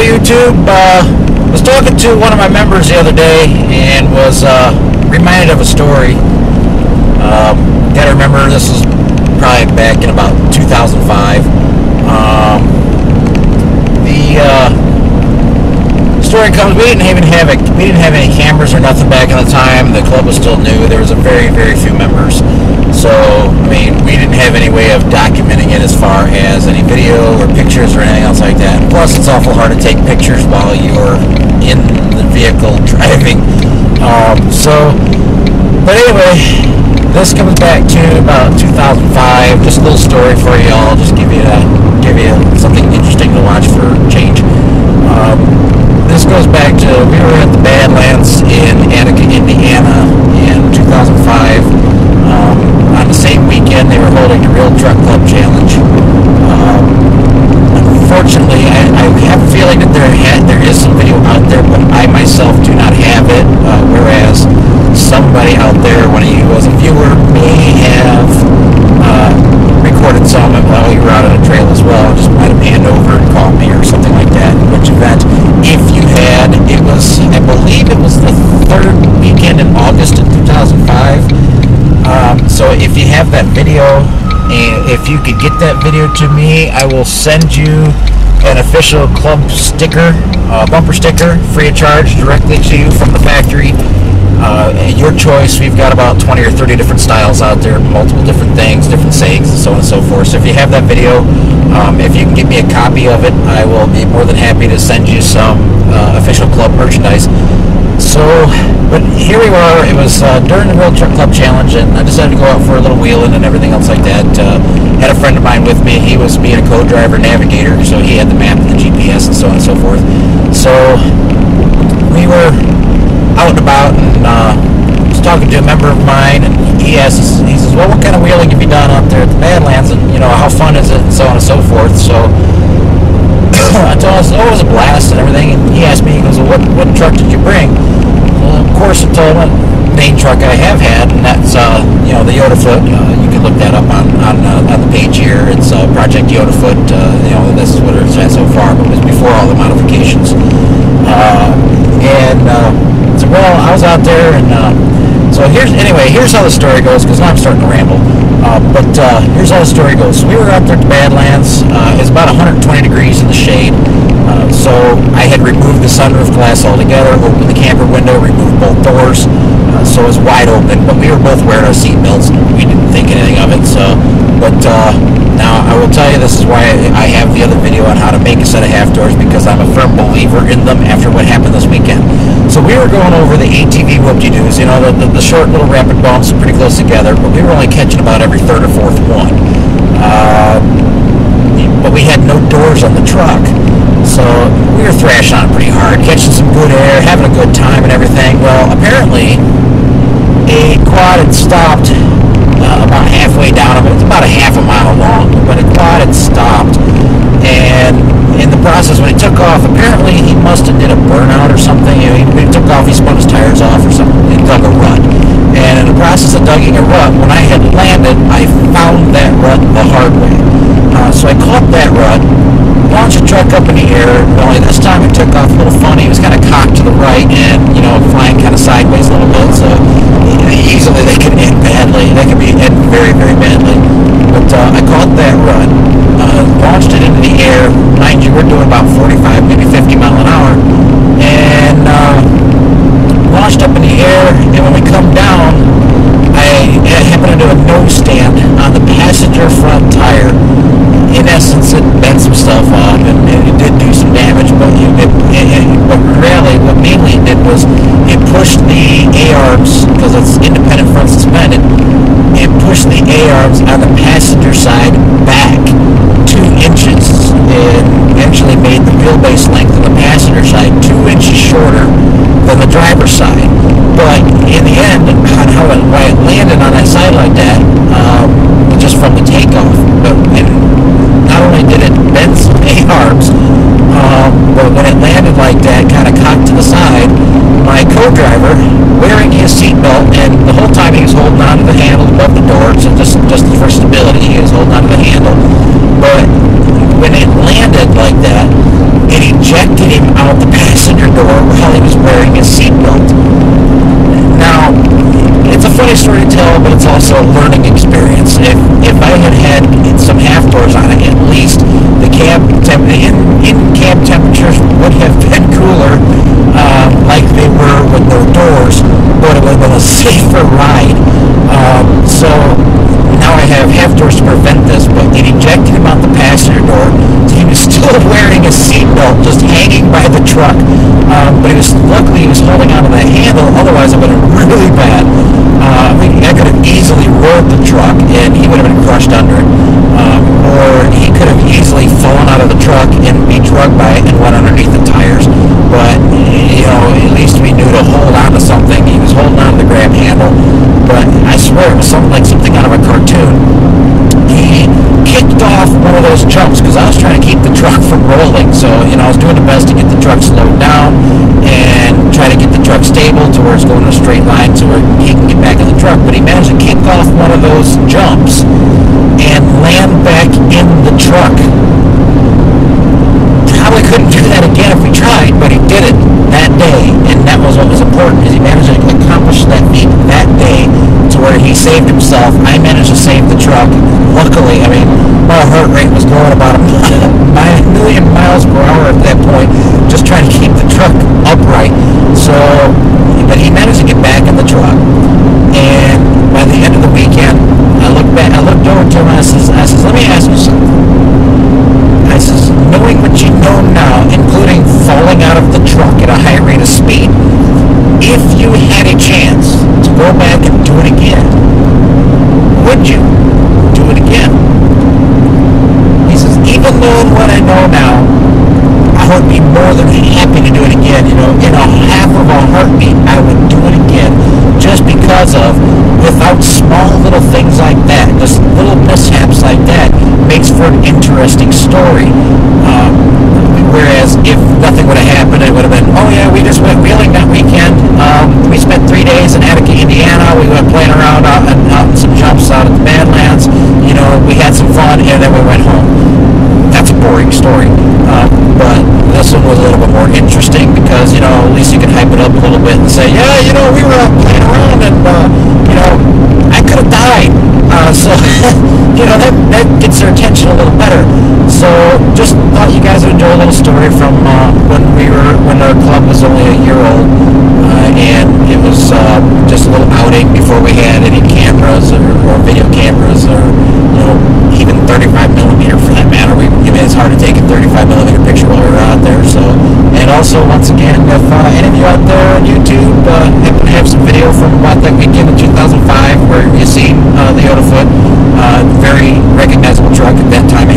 YouTube. Was talking to one of my members the other day and was reminded of a story. Gotta remember, this is probably back in about 2005. The story comes, we didn't have any cameras or nothing back in the time. The club was still new. There was a very few members. So, I mean, we didn't have any way of documenting it as far as any video or pictures or anything else like that. Plus, it's awful hard to take pictures while you're in the vehicle driving. But anyway, this comes back to about 2005. Just a little story for y'all. Just give you something interesting to watch for change. This goes back to, we were at the Badlands in Annika, Indiana in 2005. On the same weekend, they were holding the Real Truck Club Challenge. Unfortunately, I have a feeling that there is some video out there, but I myself do not have it, whereas somebody out there, one of you as a viewer, may have recorded some while you were out on a trail as well. Just might have panned over and called me or something like that. In which event, if you had, it was, I believe it was the third weekend in August of 2005. So if you have that video, and if you could get that video to me, I will send you an official club sticker, bumper sticker, free of charge, directly to you from the factory. Your choice. We've got about 20 or 30 different styles out there, multiple different things, different sayings, and so on and so forth. So if you have that video, if you can get me a copy of it, I will be more than happy to send you some official club merchandise. So, but here we were. It was during the World Truck Club Challenge, and I decided to go out for a little wheeling and everything else like that. Had a friend of mine with me. He was being a co-driver navigator, so he had the map and the GPS and so on and so forth. So we were out and about, and was talking to a member of mine, and he says, well, what kind of wheeling have you done out there at the Badlands, and how fun is it, and so on and so forth. So I told him, it was a blast and everything, and he asked me, he goes, well, what truck did you bring? Well, of course, I told him the main truck I have had, and that's the Yodafoot. You can look that up on the page here. It's Project Yodafoot. This is what it's at so far, but it was before all the modifications. So, well, I was out there, and so here's how the story goes, because now I'm starting to ramble. But here's how the story goes. So we were out there at the Badlands. It's about 120 degrees in the shade. So I had removed the sunroof glass altogether, opened the camper window, removed both doors. So it was wide open, but we were both wearing our seat belts, and we didn't think anything of it. Now I will tell you, this is why I have the other video on how to make a set of half doors, because I'm a firm believer in them after what happened this weekend. So we were going over the ATV whoop-de-doos, the short little rapid bumps pretty close together, but we were only catching about every third or fourth one. But we had no doors on the truck. So we were thrashing on it pretty hard, catching some good air, having a good time and everything. Well, apparently a quad had stopped about halfway down. It's about a half a mile long, but a quad had stopped. And in the process, when he took off, apparently he must have did a burnout or something. When he took off, he spun his tires off or something and dug a rut. And in the process of digging a rut, when I had landed, I found that rut the hard way. So I caught that rut, launched the truck up in the air, only this time it took off a little funny. It was kind of cocked to the right and, flying kind of sideways a little bit. So easily they could end badly. They could be end very badly. But I caught that rut, launched it into the air. Mind you, we're doing about 45, maybe 50 mile an hour. And launched up in the air, and when we come down, I happened to do a nose stand on the passenger front tire. In essence, it bent some stuff up, and it did do some damage, but really, what mainly it did was it pushed the A-arms, because it's independent front suspended, it pushed the A-arms on the passenger side back 2 inches, and actually made the wheelbase length of the passenger side 2 inches shorter than the driver's side. But in the end, why it landed on that side like that, just from the takeoff, and not only did it bend some A-arms, but when it landed like that, kind of cocked to the side, my co-driver, wearing his seatbelt, and the whole time he was holding on to the handle above the door, so just for stability, he was holding on to the handle. But when it landed like that, it ejected ejected him out the passenger door while he was wearing his seatbelt. Now, it's a funny story to tell, but it's also a learning experience. If I had had some half doors on it, at least the in-cab temperatures would have been cooler, like they were with no doors, but it would have been a safer ride. So now I have half doors to prevent this, but it ejected him out the passenger door. He was still wearing a seatbelt, just hanging by the truck. But luckily he was holding onto the handle, otherwise it would have been really bad. I could have easily rolled the truck and he would have been crushed under it. Or he could have easily fallen out of the truck and be drugged by it and went underneath the tires. But, at least we knew to hold on to something. He was holding on to the grab handle. But I swear it was something out of a cartoon. He kicked off one of those jumps because I was trying to keep the truck from rolling. So, I was doing the best to get the truck slowed down and try to get the truck stable to where it's going in a straight line to where he can get back in the truck. But he managed to kick off one of those jumps and land back in the truck. Probably couldn't do that again if we tried, but he did it that day, and that was what was important, is he managed to accomplish that feat that day to where he saved himself. I managed to save the truck. Luckily, my heart rate was going about a million miles per hour at that point, just trying to keep the truck upright. So, but he managed to get back in the truck, and by the end of the weekend, I looked over to him and I says, let me ask you something. I says, knowing what you know now, including falling out of the truck at a high rate of speed, if you had a chance to go back and do it again, would you do it again? He says, even knowing what I know now, I would be more than happy to do it again. In a half of a heartbeat, I would do it again, just because of, without small little things like that, just little mishaps like that, makes for an interesting story. Whereas if nothing would have happened, it would have been, oh yeah, we just went wheeling that weekend. We spent 3 days in Attica, Indiana. We went playing around out in some jumps out at the Badlands. We had some fun, and then we went home. That's a boring story. But this one was a little bit more interesting because, at least you could hype it up a little bit and say, yeah, we were out playing around and, I could have died. So, that gets their attention a little better. So, just thought you guys would enjoy a little story from when our club was only a year old. And it was just a little outing before we had any cameras or video cameras or, even 35 millimeter for that matter. It's hard to take a 35 millimeter picture while we were out there. So, and also, once again, if any of you out there on YouTube happen to have some video from about that weekend in 2005 where you seen the Yoda Foot, very recognizable truck at that time.